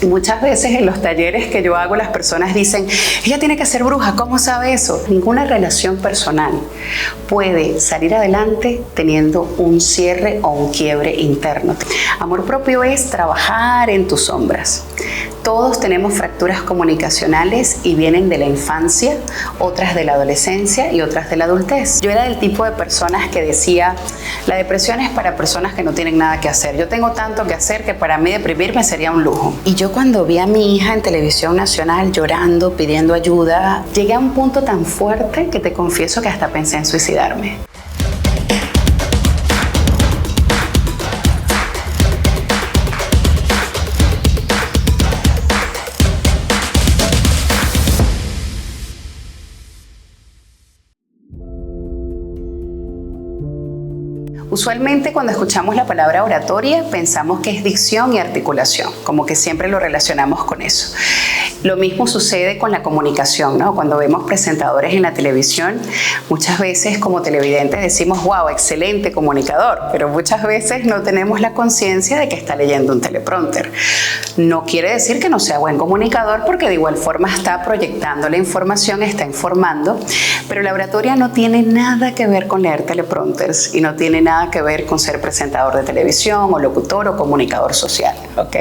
Muchas veces en los talleres que yo hago las personas dicen, ella tiene que ser bruja, ¿cómo sabe eso? Ninguna relación personal puede salir adelante teniendo un cierre o un quiebre interno. Amor propio es trabajar en tus sombras. Todos tenemos fracturas comunicacionales y vienen de la infancia, otras de la adolescencia y otras de la adultez. Yo era del tipo de personas que decía, la depresión es para personas que no tienen nada que hacer. Yo tengo tanto que hacer que para mí deprimirme sería un lujo. Y yo cuando vi a mi hija en televisión nacional llorando, pidiendo ayuda, llegué a un punto tan fuerte que te confieso que hasta pensé en suicidarme. Usualmente cuando escuchamos la palabra oratoria pensamos que es dicción y articulación, como que siempre lo relacionamos con eso. Lo mismo sucede con la comunicación, ¿no? Cuando vemos presentadores en la televisión, muchas veces como televidentes decimos, wow, excelente comunicador, pero muchas veces no tenemos la conciencia de que está leyendo un teleprompter. No quiere decir que no sea buen comunicador, porque de igual forma está proyectando la información, está informando, pero la oratoria no tiene nada que ver con leer teleprompters y no tiene nada que ver con ser presentador de televisión o locutor o comunicador social, ¿ok?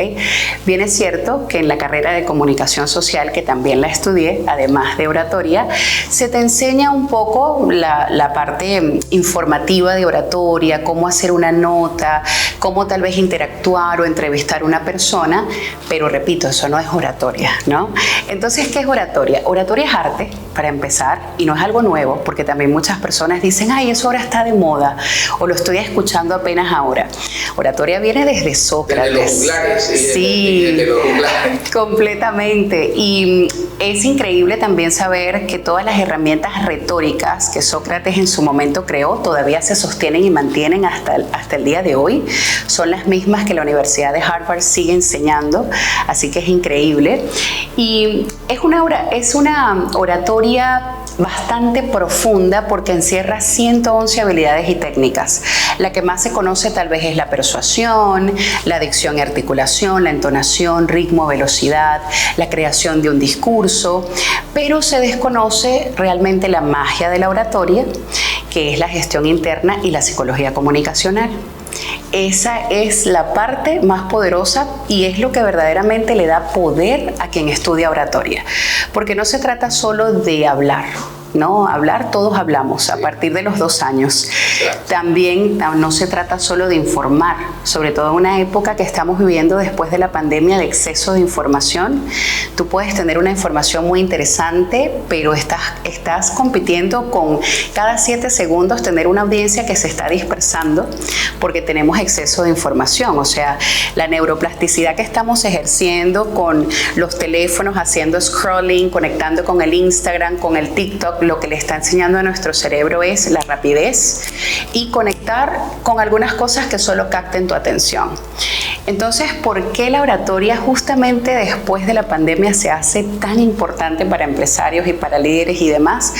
Bien es cierto que en la carrera de comunicación social, que también la estudié, además de oratoria, se te enseña un poco la parte informativa de oratoria, cómo hacer una nota, cómo tal vez interactuar o entrevistar a una persona, pero repito, eso no es oratoria, ¿no? Entonces, ¿qué es oratoria? Oratoria es arte, para empezar, y no es algo nuevo, porque también muchas personas dicen, ay, eso ahora está de moda, o lo estoy escuchando apenas ahora. Oratoria viene desde Sócrates. Desde los juglares, sí, desde los juglares. Completamente. Y es increíble también saber que todas las herramientas retóricas que Sócrates en su momento creó todavía se sostienen y mantienen hasta el día de hoy. Son las mismas que la Universidad de Harvard sigue enseñando, así que es increíble. Y es una oratoria bastante profunda porque encierra 111 habilidades y técnicas. La que más se conoce tal vez es la persuasión, la dicción y articulación, la entonación, ritmo, velocidad, la creación de un discurso, pero se desconoce realmente la magia de la oratoria, que es la gestión interna y la psicología comunicacional. Esa es la parte más poderosa y es lo que verdaderamente le da poder a quien estudia oratoria, porque no se trata solo de hablar. No, hablar, todos hablamos a partir de los 2 años. También no se trata solo de informar, sobre todo en una época que estamos viviendo después de la pandemia de exceso de información. Tú puedes tener una información muy interesante, pero estás compitiendo con cada 7 segundos tener una audiencia que se está dispersando porque tenemos exceso de información. O sea, la neuroplasticidad que estamos ejerciendo con los teléfonos, haciendo scrolling, conectando con el Instagram, con el TikTok, lo que le está enseñando a nuestro cerebro es la rapidez y conectar con algunas cosas que solo capten tu atención. Entonces, ¿por qué la oratoria justamente después de la pandemia se hace tan importante para empresarios y para líderes y demás?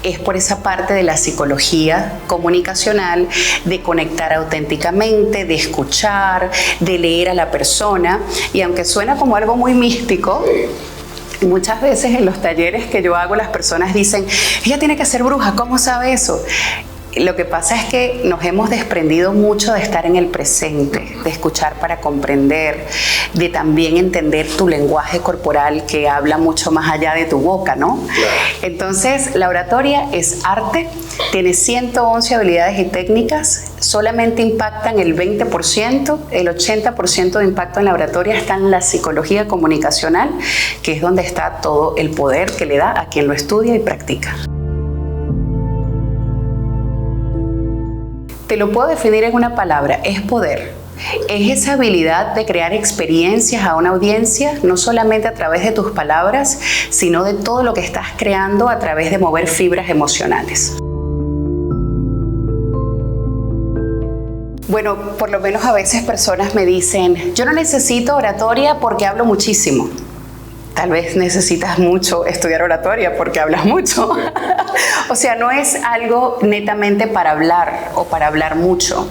Es por esa parte de la psicología comunicacional, de conectar auténticamente, de escuchar, de leer a la persona. Y aunque suena como algo muy místico, muchas veces en los talleres que yo hago las personas dicen, ella tiene que ser bruja, ¿cómo sabe eso? Lo que pasa es que nos hemos desprendido mucho de estar en el presente, de escuchar para comprender, de también entender tu lenguaje corporal que habla mucho más allá de tu boca, ¿no? Claro. Entonces, la oratoria es arte, tiene 111 habilidades y técnicas, solamente impactan el 20%, el 80% de impacto en la oratoria está en la psicología comunicacional, que es donde está todo el poder que le da a quien lo estudia y practica. Te lo puedo definir en una palabra, es poder. Es esa habilidad de crear experiencias a una audiencia, no solamente a través de tus palabras, sino de todo lo que estás creando a través de mover fibras emocionales. Bueno, por lo menos a veces personas me dicen, yo no necesito oratoria porque hablo muchísimo. tal vez necesitas mucho estudiar oratoria porque hablas mucho. O sea, no es algo netamente para hablar o para hablar mucho.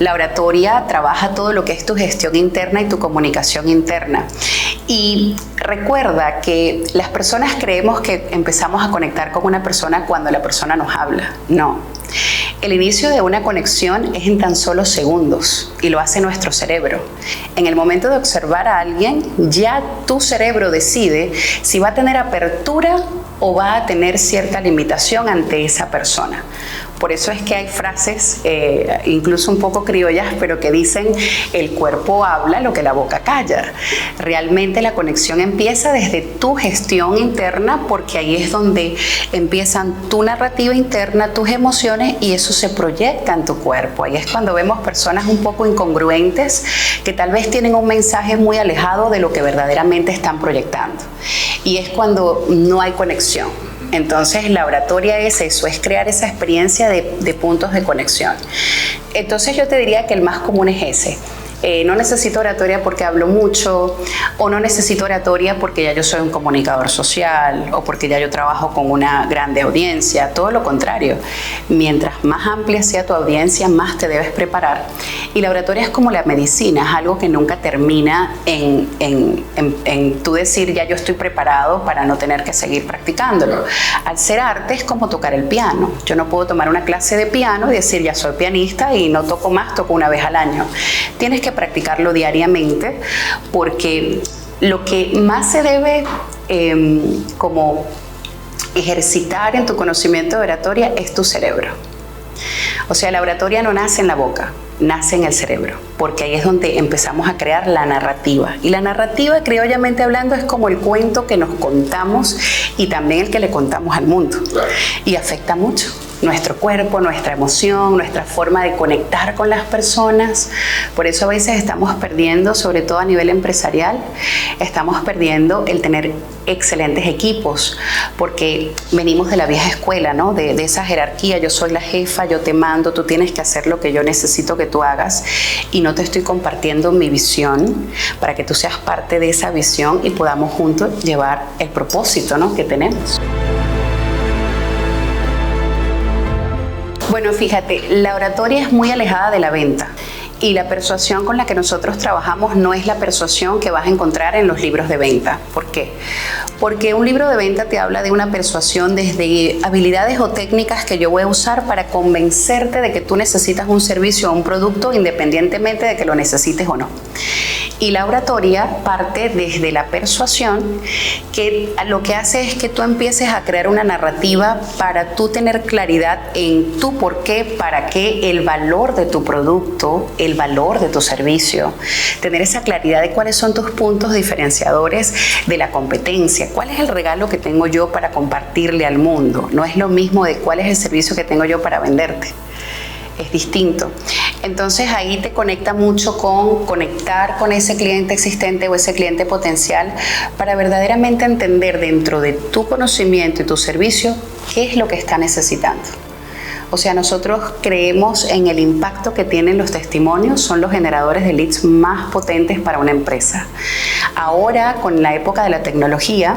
La oratoria trabaja todo lo que es tu gestión interna y tu comunicación interna. Y recuerda que las personas creemos que empezamos a conectar con una persona cuando la persona nos habla. No. El inicio de una conexión es en tan solo segundos y lo hace nuestro cerebro. En el momento de observar a alguien, ya tu cerebro decide si va a tener apertura o va a tener cierta limitación ante esa persona. Por eso es que hay frases, incluso un poco criollas, pero que dicen: el cuerpo habla lo que la boca calla. Realmente la conexión empieza desde tu gestión interna, porque ahí es donde empiezan tu narrativa interna, tus emociones, y eso se proyecta en tu cuerpo. Ahí es cuando vemos personas un poco incongruentes que tal vez tienen un mensaje muy alejado de lo que verdaderamente están proyectando. Y es cuando no hay conexión. Entonces la oratoria es eso, es crear esa experiencia de puntos de conexión. Entonces yo te diría que el más común es ese. No necesito oratoria porque hablo mucho, o no necesito oratoria porque ya yo soy un comunicador social, o porque ya yo trabajo con una grande audiencia. Todo lo contrario, mientras más amplia sea tu audiencia, más te debes preparar. Y la oratoria es como la medicina, es algo que nunca termina en tú decir: ya yo estoy preparado para no tener que seguir practicándolo. Al ser arte es como tocar el piano. Yo no puedo tomar una clase de piano y decir: ya soy pianista y no toco más, toco una vez al año. Tienes que practicarlo diariamente, porque lo que más se debe como ejercitar en tu conocimiento de oratoria es tu cerebro. O sea, la oratoria no nace en la boca, nace en el cerebro, porque ahí es donde empezamos a crear la narrativa. Y la narrativa, criollamente hablando, es como el cuento que nos contamos y también el que le contamos al mundo. Y afecta mucho nuestro cuerpo, nuestra emoción, nuestra forma de conectar con las personas. Por eso a veces estamos perdiendo, sobre todo a nivel empresarial, estamos perdiendo el tener excelentes equipos, porque venimos de la vieja escuela, ¿no? De esa jerarquía: yo soy la jefa, yo te mando, tú tienes que hacer lo que yo necesito que tú hagas, y no te estoy compartiendo mi visión para que tú seas parte de esa visión y podamos juntos llevar el propósito, ¿no?, que tenemos. Bueno, fíjate, la oratoria es muy alejada de la venta. Y la persuasión con la que nosotros trabajamos no es la persuasión que vas a encontrar en los libros de venta. ¿Por qué? Porque un libro de venta te habla de una persuasión desde habilidades o técnicas que yo voy a usar para convencerte de que tú necesitas un servicio o un producto, independientemente de que lo necesites o no. Y la oratoria parte desde la persuasión, que lo que hace es que tú empieces a crear una narrativa para tú tener claridad en tu por qué, para qué, el valor de tu producto, el valor de tu servicio, tener esa claridad de cuáles son tus puntos diferenciadores de la competencia, cuál es el regalo que tengo yo para compartirle al mundo. No es lo mismo de cuál es el servicio que tengo yo para venderte. Es distinto. Entonces ahí te conecta mucho con conectar con ese cliente existente o ese cliente potencial, para verdaderamente entender dentro de tu conocimiento y tu servicio qué es lo que está necesitando. O sea, nosotros creemos en el impacto que tienen los testimonios, son los generadores de leads más potentes para una empresa. Ahora, con la época de la tecnología,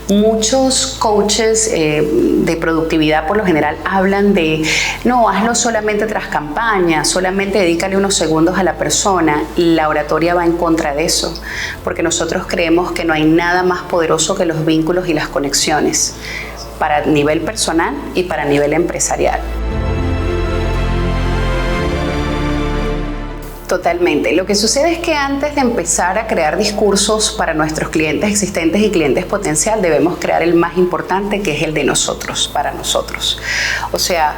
muchos coaches de productividad por lo general hablan de: no, hazlo solamente tras campaña, solamente dedícale unos segundos a la persona. La oratoria va en contra de eso, porque nosotros creemos que no hay nada más poderoso que los vínculos y las conexiones, para nivel personal y para nivel empresarial. Totalmente. Lo que sucede es que antes de empezar a crear discursos para nuestros clientes existentes y clientes potencial, debemos crear el más importante, que es el de nosotros, para nosotros. O sea,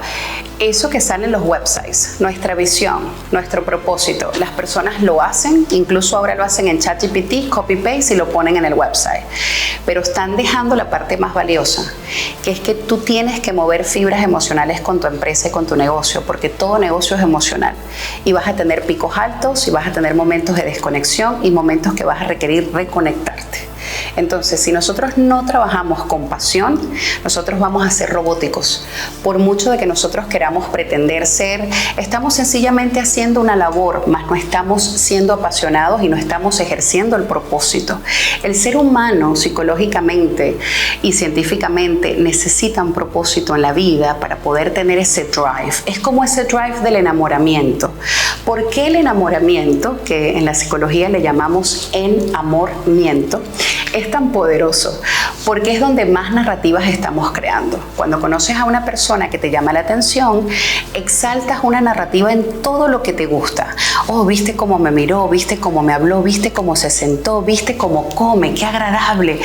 eso que sale en los websites, nuestra visión, nuestro propósito, las personas lo hacen, incluso ahora lo hacen en ChatGPT, copy-paste, y lo ponen en el website. Pero están dejando la parte más valiosa, que es que tú tienes que mover fibras emocionales con tu empresa y con tu negocio, porque todo negocio es emocional. Y vas a tener picos altos y vas a tener momentos de desconexión y momentos que vas a requerir reconectarte. Entonces, si nosotros no trabajamos con pasión, nosotros vamos a ser robóticos. Por mucho de que nosotros queramos pretender ser, estamos sencillamente haciendo una labor, mas no estamos siendo apasionados y no estamos ejerciendo el propósito. El ser humano, psicológicamente y científicamente, necesita un propósito en la vida para poder tener ese drive. Es como ese drive del enamoramiento. ¿Por qué el enamoramiento, que en la psicología le llamamos enamoramiento, es tan poderoso? Porque es donde más narrativas estamos creando. Cuando conoces a una persona que te llama la atención, exaltas una narrativa en todo lo que te gusta. Oh, viste cómo me miró, viste cómo me habló, viste cómo se sentó, viste cómo come, qué agradable.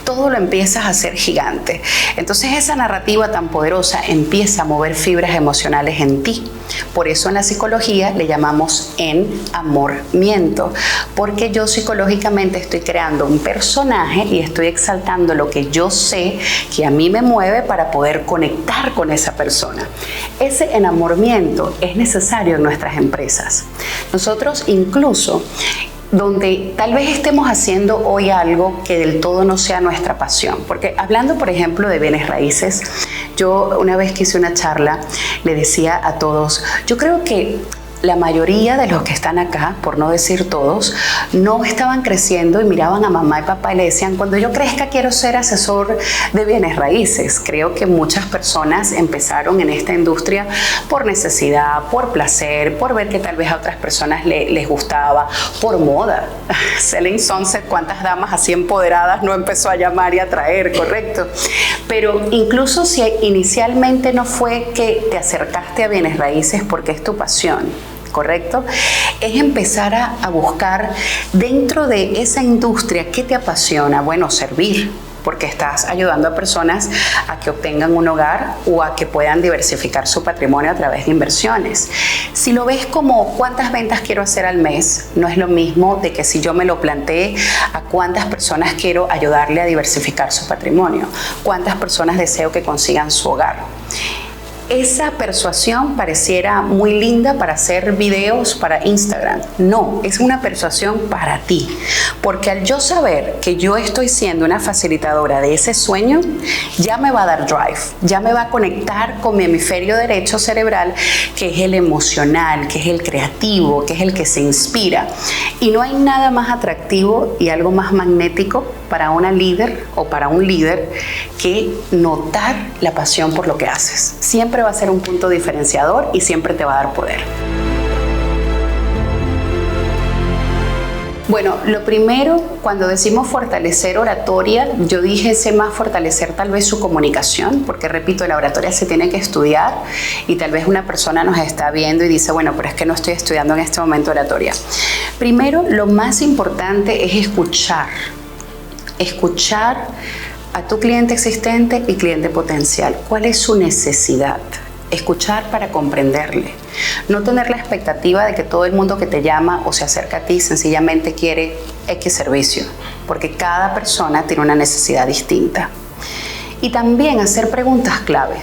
Todo lo empiezas a hacer gigante. Entonces esa narrativa tan poderosa empieza a mover fibras emocionales en ti. Por eso en la psicología le llamamos enamoramiento, porque yo psicológicamente estoy creando un personaje y estoy exaltando lo que yo sé que a mí me mueve para poder conectar con esa persona. Ese enamoramiento es necesario en nuestras empresas. Nosotros incluso, donde tal vez estemos haciendo hoy algo que del todo no sea nuestra pasión. Porque hablando, por ejemplo, de bienes raíces, yo una vez que hice una charla le decía a todos, yo creo que la mayoría de los que están acá, por no decir todos, no estaban creciendo y miraban a mamá y papá y le decían, cuando yo crezca quiero ser asesor de bienes raíces. Creo que muchas personas empezaron en esta industria por necesidad, por placer, por ver que tal vez a otras personas les gustaba, por moda. Selling Sunset, ¿cuántas damas así empoderadas no empezó a llamar y a traer, correcto? Pero incluso si inicialmente no fue que te acercaste a bienes raíces porque es tu pasión, ¿correcto? Es empezar a buscar dentro de esa industria qué te apasiona. Bueno, servir, porque estás ayudando a personas a que obtengan un hogar o a que puedan diversificar su patrimonio a través de inversiones. Si lo ves como cuántas ventas quiero hacer al mes, no es lo mismo de que si yo me lo planteé a cuántas personas quiero ayudarle a diversificar su patrimonio, cuántas personas deseo que consigan su hogar. Esa persuasión pareciera muy linda para hacer videos para Instagram. No, es una persuasión para ti. Porque al yo saber que yo estoy siendo una facilitadora de ese sueño, ya me va a dar drive, ya me va a conectar con mi hemisferio derecho cerebral, que es el emocional, que es el creativo, que es el que se inspira. Y no hay nada más atractivo y algo más magnético para una líder o para un líder que notar la pasión por lo que haces. Siempre va a ser un punto diferenciador y siempre te va a dar poder. Bueno, lo primero, cuando decimos fortalecer oratoria, yo dije ese más fortalecer tal vez su comunicación, porque repito, la oratoria se tiene que estudiar y tal vez una persona nos está viendo y dice, bueno, pero es que no estoy estudiando en este momento oratoria. Primero, lo más importante es escuchar a tu cliente existente y cliente potencial. ¿Cuál es su necesidad? Escuchar para comprenderle. No tener la expectativa de que todo el mundo que te llama o se acerca a ti sencillamente quiere X servicio, porque cada persona tiene una necesidad distinta. Y también hacer preguntas clave.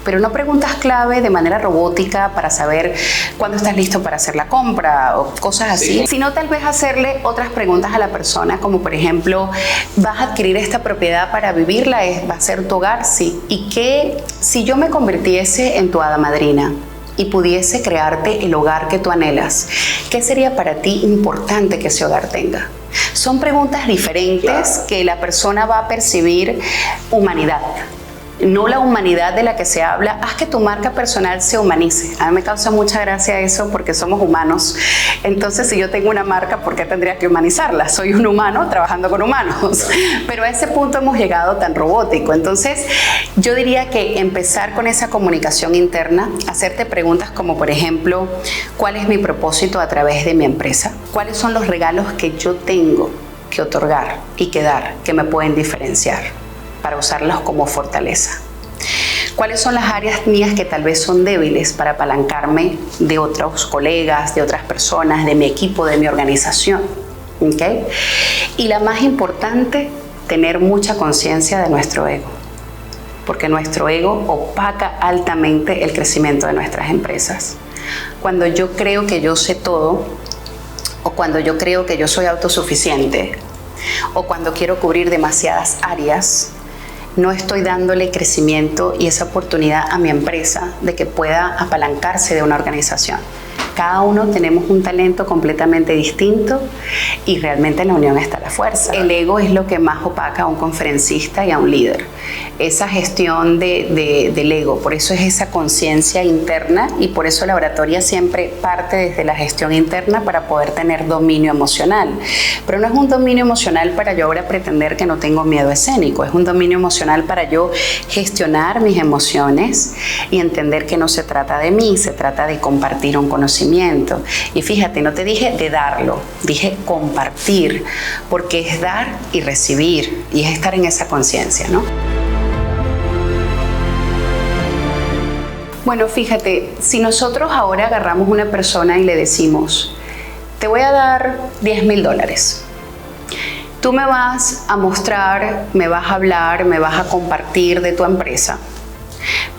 Pero no preguntas clave de manera robótica para saber cuándo estás listo para hacer la compra o cosas así, sino tal vez hacerle otras preguntas a la persona, como por ejemplo, ¿vas a adquirir esta propiedad para vivirla? ¿Va a ser tu hogar? Sí. ¿Y qué si yo me convirtiese en tu hada madrina y pudiese crearte el hogar que tú anhelas? ¿Qué sería para ti importante que ese hogar tenga? Son preguntas diferentes que la persona va a percibir humanidad. No la humanidad de la que se habla, haz que tu marca personal se humanice. A mí me causa mucha gracia eso porque somos humanos. Entonces, si yo tengo una marca, ¿por qué tendría que humanizarla? Soy un humano trabajando con humanos. Pero a ese punto hemos llegado tan robótico. Entonces, yo diría que empezar con esa comunicación interna, hacerte preguntas como, por ejemplo, ¿cuál es mi propósito a través de mi empresa? ¿Cuáles son los regalos que yo tengo que otorgar y que dar que me pueden diferenciar, para usarlos como fortaleza? ¿Cuáles son las áreas mías que tal vez son débiles para apalancarme de otros colegas, de otras personas, de mi equipo, de mi organización? ¿Okay? Y la más importante, tener mucha conciencia de nuestro ego, porque nuestro ego opaca altamente el crecimiento de nuestras empresas. Cuando yo creo que yo sé todo, o cuando yo creo que yo soy autosuficiente, o cuando quiero cubrir demasiadas áreas, no estoy dándole crecimiento y esa oportunidad a mi empresa de que pueda apalancarse de una organización. Cada uno tenemos un talento completamente distinto y realmente en la unión está la fuerza. El ego es lo que más opaca a un conferencista y a un líder. Esa gestión del ego, por eso es esa conciencia interna y por eso la oratoria siempre parte desde la gestión interna para poder tener dominio emocional. Pero no es un dominio emocional para yo ahora pretender que no tengo miedo escénico, es un dominio emocional para yo gestionar mis emociones y entender que no se trata de mí, se trata de compartir un conocimiento. Y fíjate, no te dije de darlo, dije compartir, porque es dar y recibir y es estar en esa conciencia, ¿no? Bueno, fíjate, si nosotros ahora agarramos una persona y le decimos, te voy a dar $10,000, tú me vas a mostrar, me vas a hablar, me vas a compartir de tu empresa,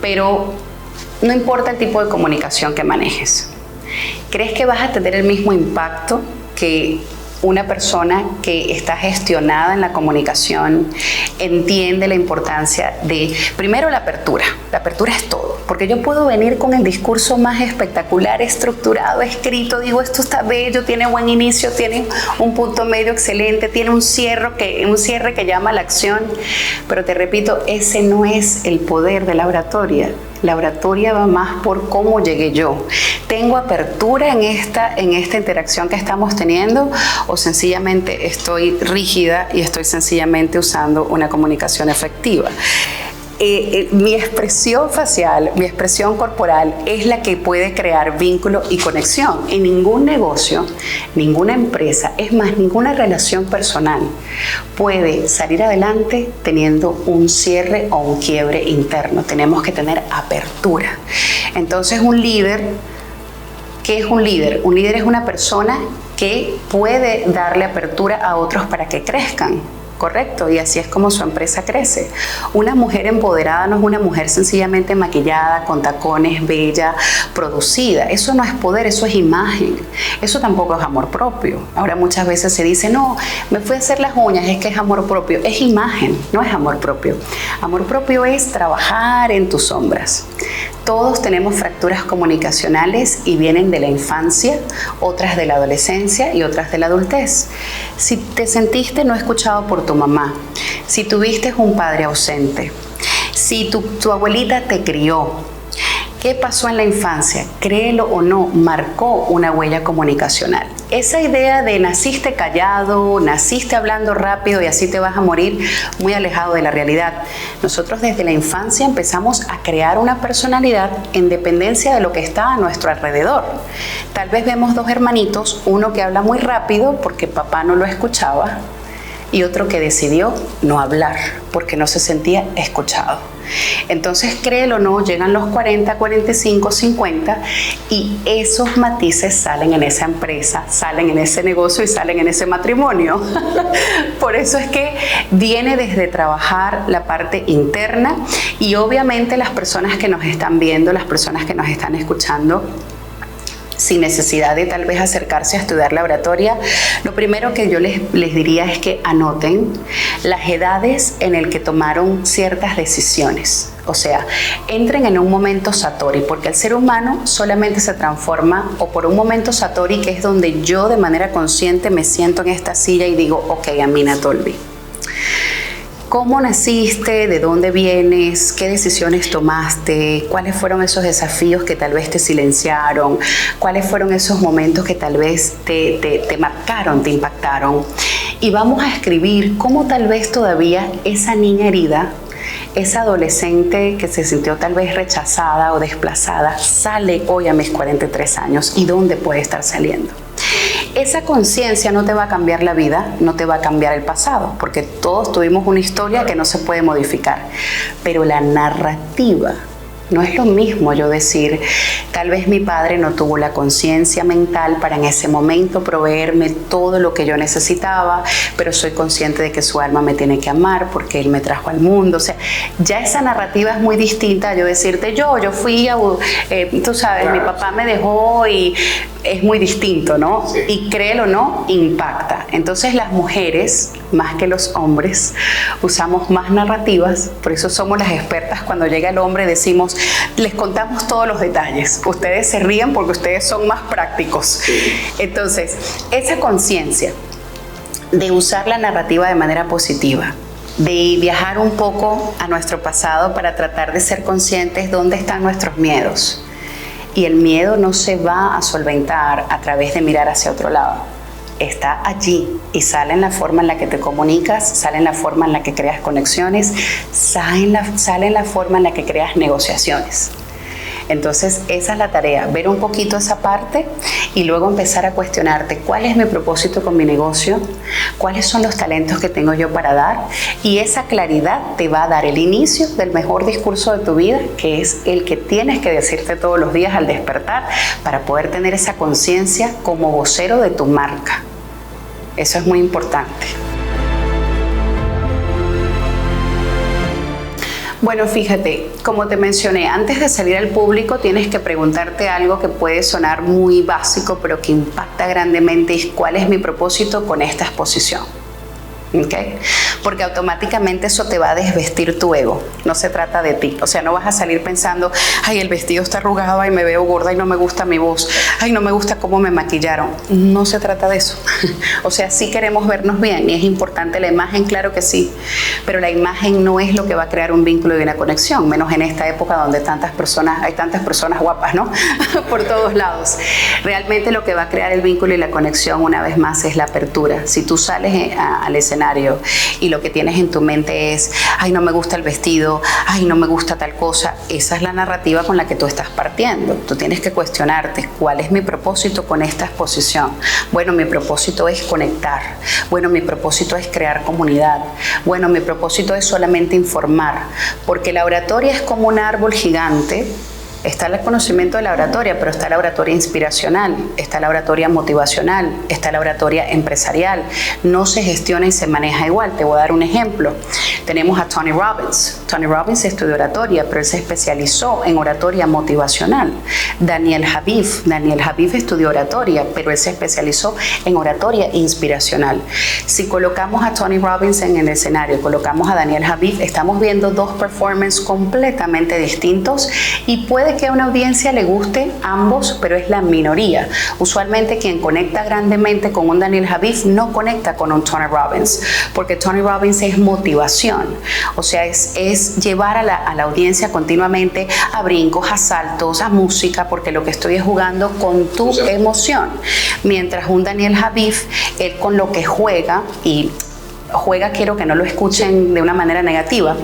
pero no importa el tipo de comunicación que manejes. ¿Crees que vas a tener el mismo impacto que una persona que está gestionada en la comunicación, entiende la importancia de, primero, la apertura? La apertura es todo, porque yo puedo venir con el discurso más espectacular, estructurado, escrito, digo, esto está bello, tiene buen inicio, tiene un punto medio excelente, tiene un cierre que llama a la acción, pero te repito, ese no es el poder de la oratoria. La oratoria va más por cómo llegué yo. ¿Tengo apertura en esta interacción que estamos teniendo o sencillamente estoy rígida y estoy sencillamente usando una comunicación efectiva? Mi expresión facial, mi expresión corporal es la que puede crear vínculo y conexión. En ningún negocio, ninguna empresa, es más, ninguna relación personal puede salir adelante teniendo un cierre o un quiebre interno. Tenemos que tener apertura. Entonces, un líder, ¿qué es un líder? Un líder es una persona que puede darle apertura a otros para que crezcan. Correcto, y así es como su empresa crece. Una mujer empoderada no es una mujer sencillamente maquillada, con tacones, bella, producida. Eso no es poder, eso es imagen. Eso tampoco es amor propio. Ahora muchas veces se dice, no, me fui a hacer las uñas, es que es amor propio. Es imagen, no es amor propio. Amor propio es trabajar en tus sombras. Todos tenemos fracturas comunicacionales y vienen de la infancia, otras de la adolescencia y otras de la adultez. Si te sentiste no escuchado por tu mamá, si tuviste un padre ausente, si tu abuelita te crió, ¿qué pasó en la infancia? Créelo o no, marcó una huella comunicacional. Esa idea de naciste callado, naciste hablando rápido y así te vas a morir, muy alejado de la realidad. Nosotros desde la infancia empezamos a crear una personalidad en dependencia de lo que está a nuestro alrededor. Tal vez vemos dos hermanitos, uno que habla muy rápido porque papá no lo escuchaba y otro que decidió no hablar porque no se sentía escuchado. Entonces, créelo o no, llegan los 40, 45, 50 y esos matices salen en esa empresa, salen en ese negocio y salen en ese matrimonio. Por eso es que viene desde trabajar la parte interna y obviamente las personas que nos están viendo, las personas que nos están escuchando, sin necesidad de tal vez acercarse a estudiar la oratoria, lo primero que yo les diría es que anoten las edades en el que tomaron ciertas decisiones. O sea, entren en un momento satori, porque el ser humano solamente se transforma o por un momento satori, que es donde yo de manera consciente me siento en esta silla y digo, ok, Amina Tolbi. ¿Cómo naciste? ¿De dónde vienes? ¿Qué decisiones tomaste? ¿Cuáles fueron esos desafíos que tal vez te silenciaron? ¿Cuáles fueron esos momentos que tal vez te marcaron, te impactaron? Y vamos a escribir cómo tal vez todavía esa niña herida, esa adolescente que se sintió tal vez rechazada o desplazada, sale hoy a mis 43 años y dónde puede estar saliendo. Esa conciencia no te va a cambiar la vida, no te va a cambiar el pasado, porque todos tuvimos una historia que no se puede modificar, pero la narrativa No es lo mismo yo decir, tal vez mi padre no tuvo la conciencia mental para en ese momento proveerme todo lo que yo necesitaba, pero soy consciente de que su alma me tiene que amar porque él me trajo al mundo. O sea, ya esa narrativa es muy distinta a yo decirte, yo fui a, tú sabes, claro, mi papá me dejó, y es muy distinto, ¿no? Sí. Y créelo o no, impacta. Entonces las mujeres, más que los hombres, usamos más narrativas, por eso somos las expertas. Cuando llega el hombre decimos, les contamos todos los detalles. Ustedes se ríen porque ustedes son más prácticos. Sí. Entonces, esa conciencia de usar la narrativa de manera positiva, de viajar un poco a nuestro pasado para tratar de ser conscientes dónde están nuestros miedos. Y el miedo no se va a solventar a través de mirar hacia otro lado. Está allí y sale en la forma en la que te comunicas, sale en la forma en la que creas conexiones, sale en la forma en la que creas negociaciones. Entonces esa es la tarea, ver un poquito esa parte y luego empezar a cuestionarte cuál es mi propósito con mi negocio, cuáles son los talentos que tengo yo para dar, y esa claridad te va a dar el inicio del mejor discurso de tu vida, que es el que tienes que decirte todos los días al despertar para poder tener esa conciencia como vocero de tu marca. Eso es muy importante. Bueno, fíjate, como te mencioné, antes de salir al público tienes que preguntarte algo que puede sonar muy básico, pero que impacta grandemente, y cuál es mi propósito con esta exposición. ¿Okay? Porque automáticamente eso te va a desvestir tu ego. No se trata de ti. O sea, no vas a salir pensando, ay, el vestido está arrugado, ay, me veo gorda y no me gusta mi voz, ay, no me gusta cómo me maquillaron. No se trata de eso. O sea, sí queremos vernos bien y es importante la imagen, claro que sí, pero la imagen no es lo que va a crear un vínculo y una conexión, menos en esta época donde hay tantas personas guapas, ¿no? Por todos lados. Realmente lo que va a crear el vínculo y la conexión, una vez más, es la apertura. Si tú sales al escenario y lo que tienes en tu mente es, ay, no me gusta el vestido, ay, no me gusta tal cosa, esa es la narrativa con la que tú estás partiendo. Tú tienes que cuestionarte, ¿cuál es mi propósito con esta exposición? Bueno, mi propósito es conectar. Bueno, mi propósito es crear comunidad. Bueno, mi propósito es solamente informar, porque la oratoria es como un árbol gigante. Está el conocimiento de la oratoria, pero está la oratoria inspiracional, está la oratoria motivacional, está la oratoria empresarial. No se gestiona y se maneja igual. Te voy a dar un ejemplo. Tenemos a Tony Robbins. Tony Robbins estudió oratoria, pero él se especializó en oratoria motivacional. Daniel Habib estudió oratoria, pero él se especializó en oratoria inspiracional. Si colocamos a Tony Robbins en el escenario, colocamos a Daniel Habib, estamos viendo dos performances completamente distintos, y puede que a una audiencia le guste ambos, pero es la minoría. Usualmente quien conecta grandemente con un Daniel Habib no conecta con un Tony Robbins, porque Tony Robbins es motivación. O sea, es llevar a la audiencia continuamente a brincos, a saltos, a música, porque lo que estoy es jugando con tu emoción. Mientras un Daniel Habib, él con lo que juega, y juega, quiero que no lo escuchen de una manera negativa,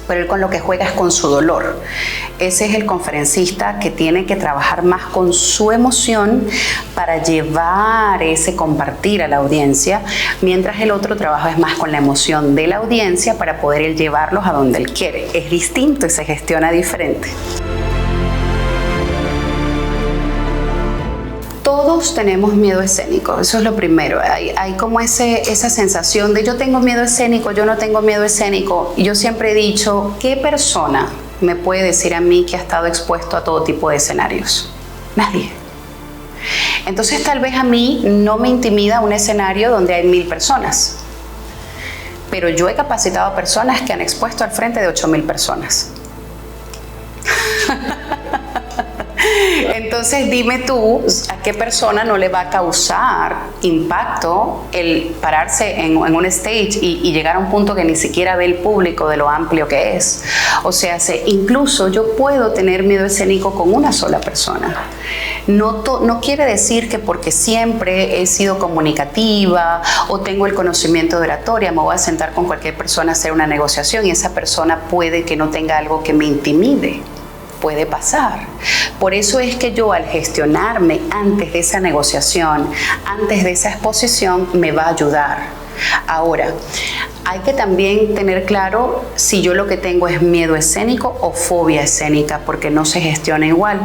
pero él con lo que juega es con su dolor. Ese es el conferencista que tiene que trabajar más con su emoción para llevar ese compartir a la audiencia, mientras el otro trabaja es más con la emoción de la audiencia para poder él llevarlos a donde él quiere. Es distinto y se gestiona diferente. Todos tenemos miedo escénico, eso es lo primero. Hay como esa sensación de yo tengo miedo escénico, yo no tengo miedo escénico. Y yo siempre he dicho, ¿qué persona me puede decir a mí que ha estado expuesto a todo tipo de escenarios? Nadie. Entonces tal vez a mí no me intimida un escenario donde hay 1000 personas, pero yo he capacitado a personas que han expuesto al frente de 8000 personas. Entonces dime tú, ¿a qué persona no le va a causar impacto el pararse en un stage y llegar a un punto que ni siquiera ve el público de lo amplio que es? O sea, incluso yo puedo tener miedo escénico con una sola persona. No quiere decir que porque siempre he sido comunicativa o tengo el conocimiento de oratoria me voy a sentar con cualquier persona a hacer una negociación y esa persona puede que no tenga algo que me intimide. Puede pasar. Por eso es que yo, al gestionarme antes de esa negociación, antes de esa exposición, me va a ayudar. Ahora, Hay que también tener claro si yo lo que tengo es miedo escénico o fobia escénica, porque no se gestiona igual.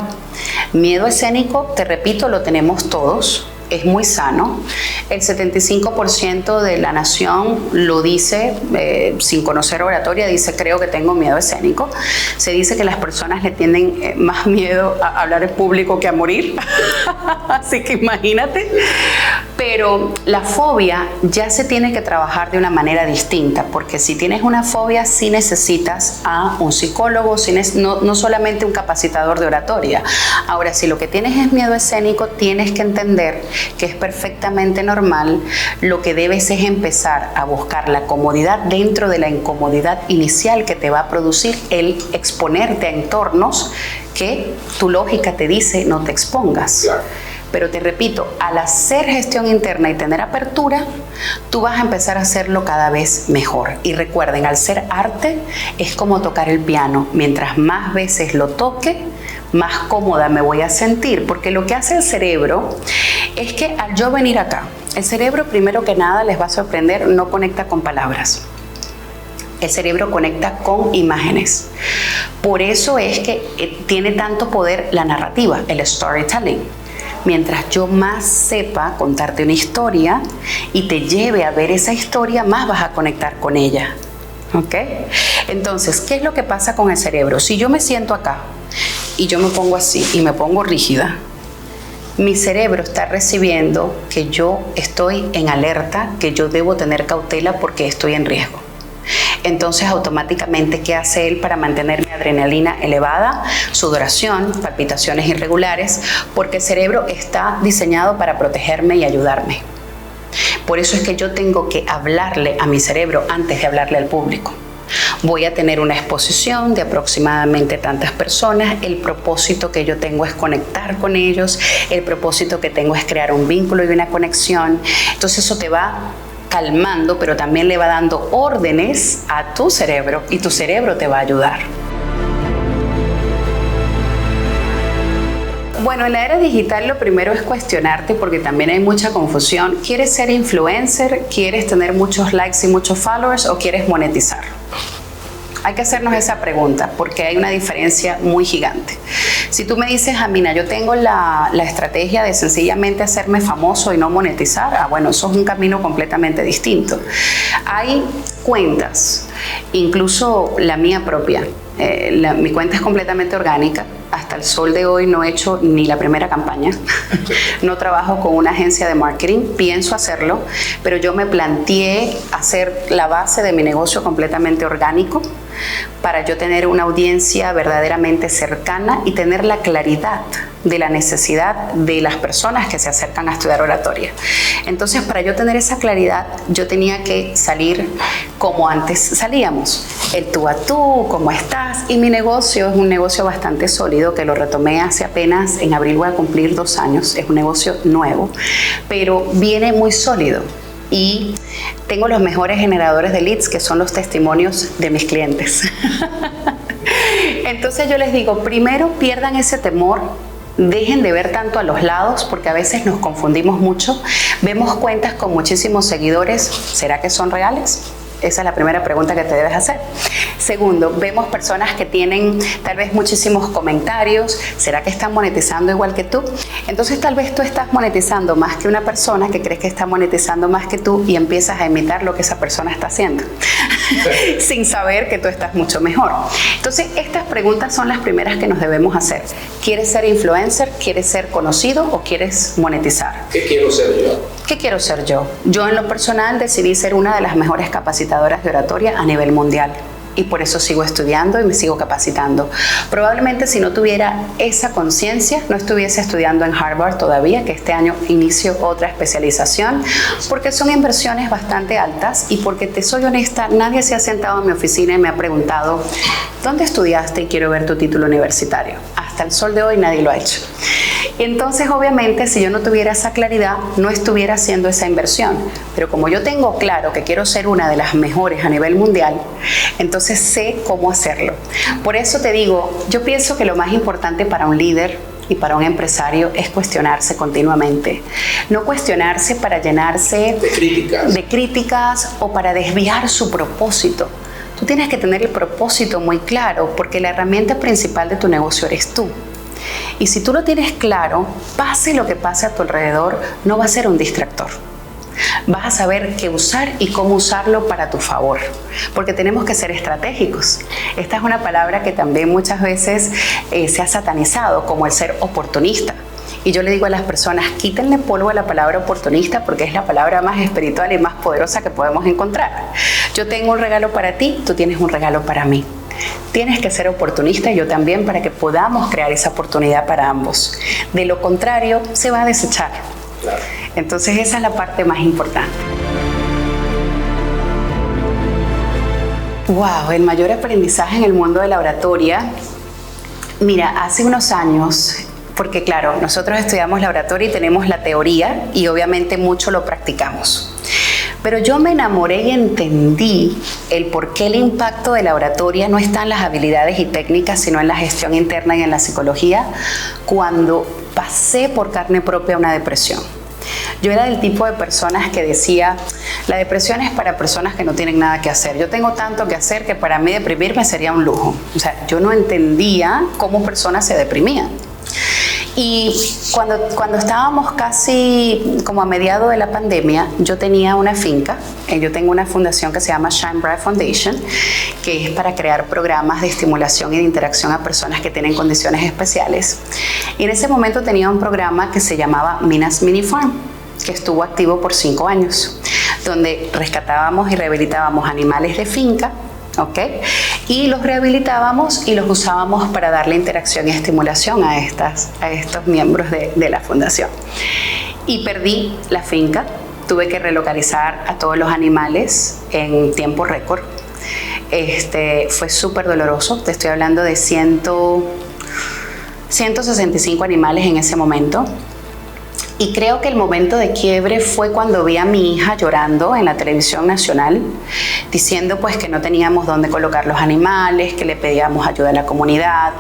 Miedo escénico, te repito, lo tenemos todos. Es muy sano. El 75% de la nación lo dice, sin conocer oratoria, dice creo que tengo miedo escénico. Se dice que las personas le tienen más miedo a hablar en público que a morir. Así que imagínate. Pero la fobia ya se tiene que trabajar de una manera distinta, porque si tienes una fobia sí necesitas a un psicólogo, no solamente un capacitador de oratoria. Ahora, si lo que tienes es miedo escénico, tienes que entender que es perfectamente normal. Lo que debes es empezar a buscar la comodidad dentro de la incomodidad inicial que te va a producir el exponerte a entornos que tu lógica te dice no te expongas. Claro. Pero te repito, al hacer gestión interna y tener apertura, tú vas a empezar a hacerlo cada vez mejor. Y recuerden, al ser arte, es como tocar el piano. Mientras más veces lo toque, más cómoda me voy a sentir. Porque lo que hace el cerebro es que al yo venir acá, el cerebro primero que nada, les va a sorprender, no conecta con palabras. El cerebro conecta con imágenes. Por eso es que tiene tanto poder la narrativa, el storytelling. Mientras yo más sepa contarte una historia y te lleve a ver esa historia, más vas a conectar con ella. ¿Ok? Entonces, ¿qué es lo que pasa con el cerebro? Si yo me siento acá y yo me pongo así y me pongo rígida, mi cerebro está recibiendo que yo estoy en alerta, que yo debo tener cautela porque estoy en riesgo. Entonces, automáticamente, ¿qué hace él para mantener mi adrenalina elevada? Sudoración, palpitaciones irregulares, porque el cerebro está diseñado para protegerme y ayudarme. Por eso es que yo tengo que hablarle a mi cerebro antes de hablarle al público. Voy a tener una exposición de aproximadamente tantas personas. El propósito que yo tengo es conectar con ellos. El propósito que tengo es crear un vínculo y una conexión. Entonces, eso te va calmando, pero también le va dando órdenes a tu cerebro y tu cerebro te va a ayudar. Bueno, en la era digital lo primero es cuestionarte, porque también hay mucha confusión. ¿Quieres ser influencer? ¿Quieres tener muchos likes y muchos followers? ¿O quieres monetizar? Hay que hacernos esa pregunta porque hay una diferencia muy gigante. Si tú me dices, Amina, yo tengo la estrategia de sencillamente hacerme famoso y no monetizar, bueno, eso es un camino completamente distinto. Hay cuentas, incluso la mía propia. Mi cuenta es completamente orgánica. Hasta el sol de hoy no he hecho ni la primera campaña. No trabajo con una agencia de marketing. Pienso hacerlo, pero yo me planteé hacer la base de mi negocio completamente orgánico para yo tener una audiencia verdaderamente cercana y tener la claridad de la necesidad de las personas que se acercan a estudiar oratoria. Entonces, para yo tener esa claridad, yo tenía que salir como antes salíamos, el tú a tú, ¿cómo estás? Y mi negocio es un negocio bastante sólido que lo retomé hace apenas, en abril voy a cumplir 2 años, es un negocio nuevo, pero viene muy sólido. Y tengo los mejores generadores de leads, que son los testimonios de mis clientes. Entonces yo les digo, primero pierdan ese temor, dejen de ver tanto a los lados, porque a veces nos confundimos mucho. Vemos cuentas con muchísimos seguidores, ¿será que son reales? Esa es la primera pregunta que te debes hacer. Segundo, vemos personas que tienen tal vez muchísimos comentarios. ¿Será que están monetizando igual que tú? Entonces tal vez tú estás monetizando más que una persona que crees que está monetizando más que tú y empiezas a imitar lo que esa persona está haciendo sin saber que tú estás mucho mejor. Entonces estas preguntas son las primeras que nos debemos hacer. ¿Quieres ser influencer? ¿Quieres ser conocido? ¿O quieres monetizar? ¿Qué quiero ser yo? ¿Qué quiero ser yo? Yo en lo personal decidí ser una de las mejores capacitadoras de oratoria a nivel mundial. Y por eso sigo estudiando y me sigo capacitando. Probablemente si no tuviera esa conciencia, no estuviese estudiando en Harvard todavía, que este año inicio otra especialización, porque son inversiones bastante altas y porque, te soy honesta, nadie se ha sentado en mi oficina y me ha preguntado, ¿dónde estudiaste y quiero ver tu título universitario? Hasta el sol de hoy nadie lo ha hecho. Entonces, obviamente, si yo no tuviera esa claridad, no estuviera haciendo esa inversión. Pero como yo tengo claro que quiero ser una de las mejores a nivel mundial, entonces sé cómo hacerlo. Por eso te digo, yo pienso que lo más importante para un líder y para un empresario es cuestionarse continuamente. No cuestionarse para llenarse de críticas o para desviar su propósito. Tú tienes que tener el propósito muy claro, porque la herramienta principal de tu negocio eres tú. Y si tú lo tienes claro, pase lo que pase a tu alrededor, no va a ser un distractor. Vas a saber qué usar y cómo usarlo para tu favor, porque tenemos que ser estratégicos. Esta es una palabra que también muchas veces se ha satanizado, como el ser oportunista. Y yo le digo a las personas, quítenle polvo a la palabra oportunista, porque es la palabra más espiritual y más poderosa que podemos encontrar. Yo tengo un regalo para ti, tú tienes un regalo para mí. Tienes que ser oportunista y yo también, para que podamos crear esa oportunidad para ambos. De lo contrario, se va a desechar. Claro. Entonces esa es la parte más importante. Wow, el mayor aprendizaje en el mundo de la oratoria. Mira, hace unos años, porque claro, nosotros estudiamos la oratoria y tenemos la teoría y obviamente mucho lo practicamos. Pero yo me enamoré y entendí el por qué el impacto de la oratoria no está en las habilidades y técnicas, sino en la gestión interna y en la psicología, cuando pasé por carne propia una depresión. Yo era del tipo de personas que decía, la depresión es para personas que no tienen nada que hacer. Yo tengo tanto que hacer que para mí deprimirme sería un lujo. O sea, yo no entendía cómo personas se deprimían. Y cuando estábamos casi como a mediados de la pandemia, yo tenía una finca. Yo tengo una fundación que se llama Shine Bright Foundation, que es para crear programas de estimulación y de interacción a personas que tienen condiciones especiales. Y en ese momento tenía un programa que se llamaba Minas Mini Farm, que estuvo activo por 5 años, donde rescatábamos y rehabilitábamos animales de finca, ¿ok? Y los rehabilitábamos y los usábamos para darle interacción y estimulación a estos miembros de la fundación. Y perdí la finca, tuve que relocalizar a todos los animales en tiempo récord. Fue súper doloroso, te estoy hablando de 165 animales en ese momento. Y creo que el momento de quiebre fue cuando vi a mi hija llorando en la televisión nacional, diciendo pues que no teníamos dónde colocar los animales, que le pedíamos ayuda a la comunidad.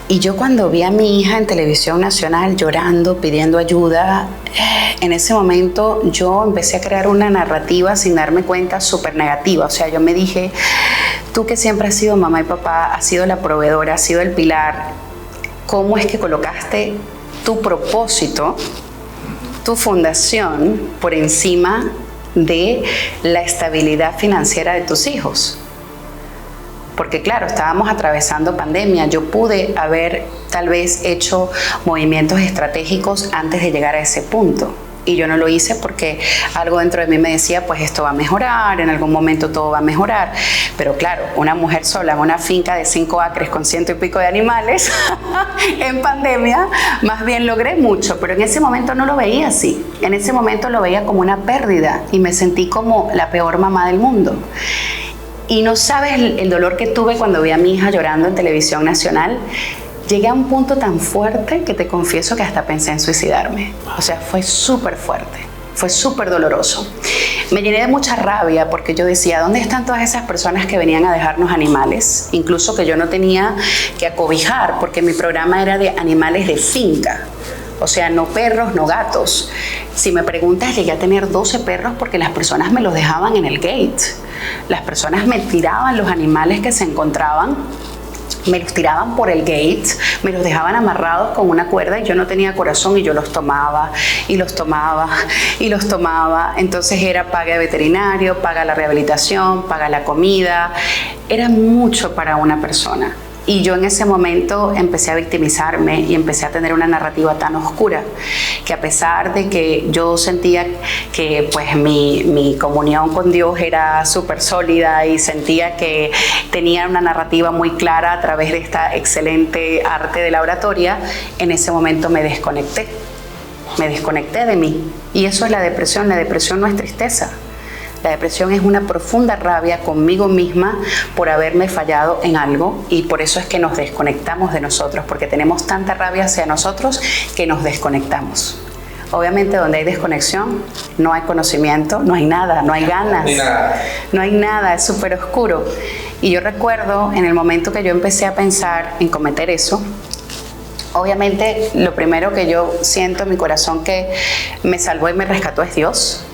Y yo cuando vi a mi hija en televisión nacional llorando, pidiendo ayuda, en ese momento yo empecé a crear una narrativa sin darme cuenta súper negativa. O sea, yo me dije, tú que siempre has sido mamá y papá, has sido la proveedora, has sido el pilar, ¿cómo es que colocaste tu propósito, tu fundación, por encima de la estabilidad financiera de tus hijos? Porque claro, estábamos atravesando pandemia. Yo pude haber tal vez hecho movimientos estratégicos antes de llegar a ese punto. Y yo no lo hice porque algo dentro de mí me decía, pues esto va a mejorar, en algún momento todo va a mejorar. Pero claro, una mujer sola en una finca de 5 acres con 100 y pico de animales, en pandemia, más bien logré mucho. Pero en ese momento no lo veía así. En ese momento lo veía como una pérdida y me sentí como la peor mamá del mundo. Y no sabes el dolor que tuve cuando vi a mi hija llorando en televisión nacional. Llegué a un punto tan fuerte que te confieso que hasta pensé en suicidarme. O sea, fue súper fuerte, fue súper doloroso. Me llené de mucha rabia porque yo decía, ¿dónde están todas esas personas que venían a dejarnos animales? Incluso que yo no tenía que acobijar, porque mi programa era de animales de finca. O sea, no perros, no gatos. Si me preguntas, llegué a tener 12 perros porque las personas me los dejaban en el gate. Las personas me tiraban los animales que se encontraban, me los tiraban por el gate, me los dejaban amarrados con una cuerda y yo no tenía corazón y yo los tomaba y los tomaba y los tomaba. Entonces era paga de veterinario, paga la rehabilitación, paga la comida. Era mucho para una persona. Y yo en ese momento empecé a victimizarme y empecé a tener una narrativa tan oscura que, a pesar de que yo sentía que pues mi comunión con Dios era súper sólida y sentía que tenía una narrativa muy clara a través de esta excelente arte de la oratoria, en ese momento me desconecté de mí. Y eso es la depresión. La depresión no es tristeza. La depresión es una profunda rabia conmigo misma por haberme fallado en algo, y por eso es que nos desconectamos de nosotros, porque tenemos tanta rabia hacia nosotros que nos desconectamos. Obviamente, donde hay desconexión, no hay conocimiento, no hay nada, no hay ganas, no hay nada, es súper oscuro. Y yo recuerdo en el momento que yo empecé a pensar en cometer eso, Obviamente, lo primero que yo siento en mi corazón que me salvó y me rescató es Dios.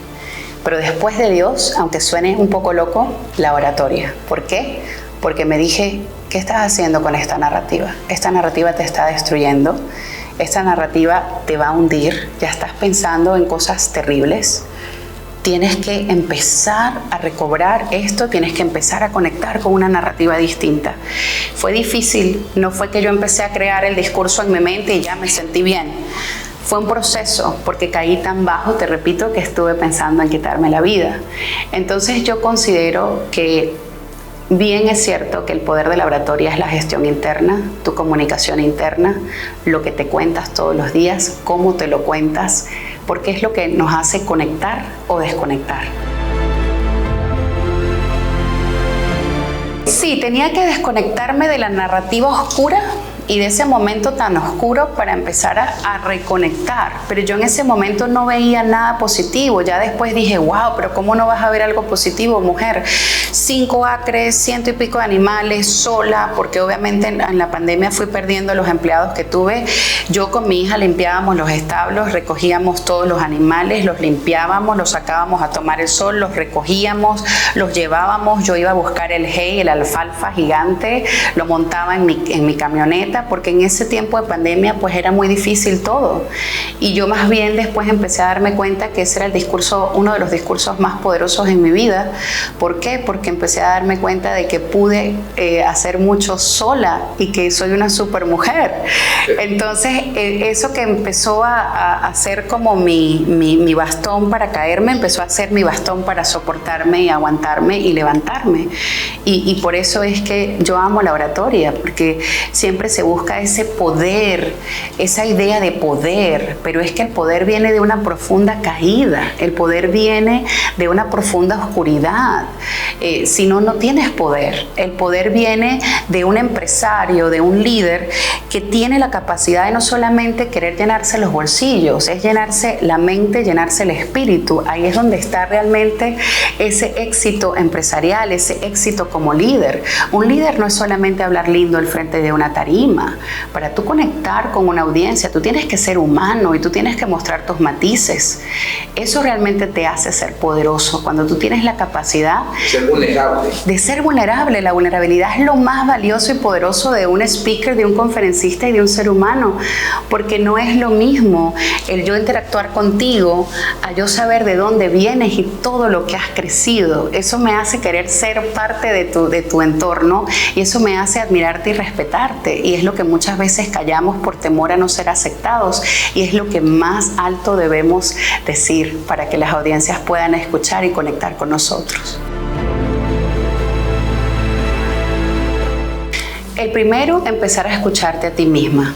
Pero después de Dios, aunque suene un poco loco, la oratoria. ¿Por qué? Porque me dije, ¿qué estás haciendo con esta narrativa? Esta narrativa te está destruyendo. Esta narrativa te va a hundir. Ya estás pensando en cosas terribles. Tienes que empezar a recobrar esto, tienes que empezar a conectar con una narrativa distinta. Fue difícil, no fue que yo empecé a crear el discurso en mi mente y ya me sentí bien. Fue un proceso, porque caí tan bajo, te repito, que estuve pensando en quitarme la vida. Entonces yo considero que bien es cierto que el poder de la oratoria es la gestión interna, tu comunicación interna, lo que te cuentas todos los días, cómo te lo cuentas, porque es lo que nos hace conectar o desconectar. Sí, tenía que desconectarme de la narrativa oscura y de ese momento tan oscuro para empezar a reconectar. Pero yo en ese momento no veía nada positivo. Ya después dije, wow, pero ¿cómo no vas a ver algo positivo, mujer? 5 acres, 100 y pico de animales, sola, porque obviamente en la pandemia fui perdiendo los empleados que tuve. Yo con mi hija limpiábamos los establos, recogíamos todos los animales, los limpiábamos, los sacábamos a tomar el sol, los recogíamos, los llevábamos. Yo iba a buscar el hay, el alfalfa gigante, lo montaba en mi camioneta, porque en ese tiempo de pandemia pues era muy difícil todo. Y yo más bien después empecé a darme cuenta que ese era el discurso, uno de los discursos más poderosos en mi vida. ¿Por qué? Porque empecé a darme cuenta de que pude hacer mucho sola y que soy una super mujer. Entonces eso que empezó a ser como mi bastón para caerme, empezó a ser mi bastón para soportarme y aguantarme y levantarme. Y por eso es que yo amo la oratoria, porque siempre se busca ese poder, esa idea de poder, pero es que el poder viene de una profunda caída, el poder viene de una profunda oscuridad. Si no, no tienes poder. El poder viene de un empresario, de un líder que tiene la capacidad de no solamente querer llenarse los bolsillos, es llenarse la mente, llenarse el espíritu. Ahí es donde está realmente ese éxito empresarial, ese éxito como líder. Un líder no es solamente hablar lindo al frente de una tarima. Para tú conectar con una audiencia, tú tienes que ser humano y tú tienes que mostrar tus matices. Eso realmente te hace ser poderoso, cuando tú tienes la capacidad de ser vulnerable. La vulnerabilidad es lo más valioso y poderoso de un speaker, de un conferencista y de un ser humano, porque no es lo mismo el yo interactuar contigo a yo saber de dónde vienes y todo lo que has crecido. Eso me hace querer ser parte de tu entorno y eso me hace admirarte y respetarte, y es lo que muchas veces callamos por temor a no ser aceptados, y es lo que más alto debemos decir para que las audiencias puedan escuchar y conectar con nosotros. El primero, empezar a escucharte a ti misma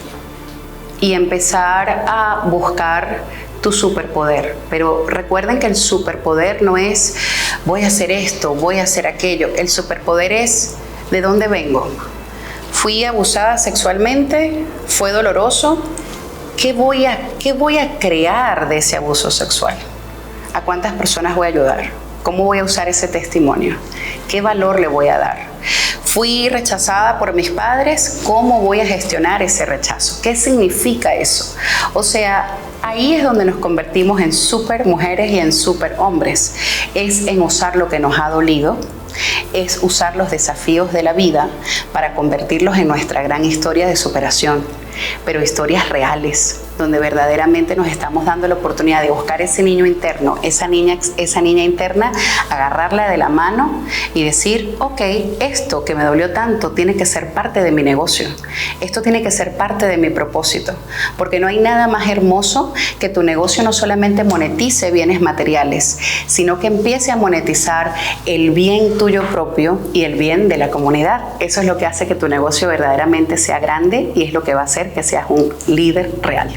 y empezar a buscar tu superpoder. Pero recuerden que el superpoder no es voy a hacer esto, voy a hacer aquello. El superpoder es ¿de dónde vengo? ¿Fui abusada sexualmente? ¿Fue doloroso? ¿Qué voy a crear de ese abuso sexual? ¿A cuántas personas voy a ayudar? ¿Cómo voy a usar ese testimonio? ¿Qué valor le voy a dar? ¿Fui rechazada por mis padres? ¿Cómo voy a gestionar ese rechazo? ¿Qué significa eso? O sea, ahí es donde nos convertimos en super mujeres y en super hombres. Es en usar lo que nos ha dolido, es usar los desafíos de la vida para convertirlos en nuestra gran historia de superación, pero historias reales, donde verdaderamente nos estamos dando la oportunidad de buscar ese niño interno, esa niña interna, agarrarla de la mano y decir, ok, esto que me dolió tanto tiene que ser parte de mi negocio, esto tiene que ser parte de mi propósito, porque no hay nada más hermoso que tu negocio no solamente monetice bienes materiales, sino que empiece a monetizar el bien tuyo propio y el bien de la comunidad. Eso es lo que hace que tu negocio verdaderamente sea grande y es lo que va a hacer que seas un líder real.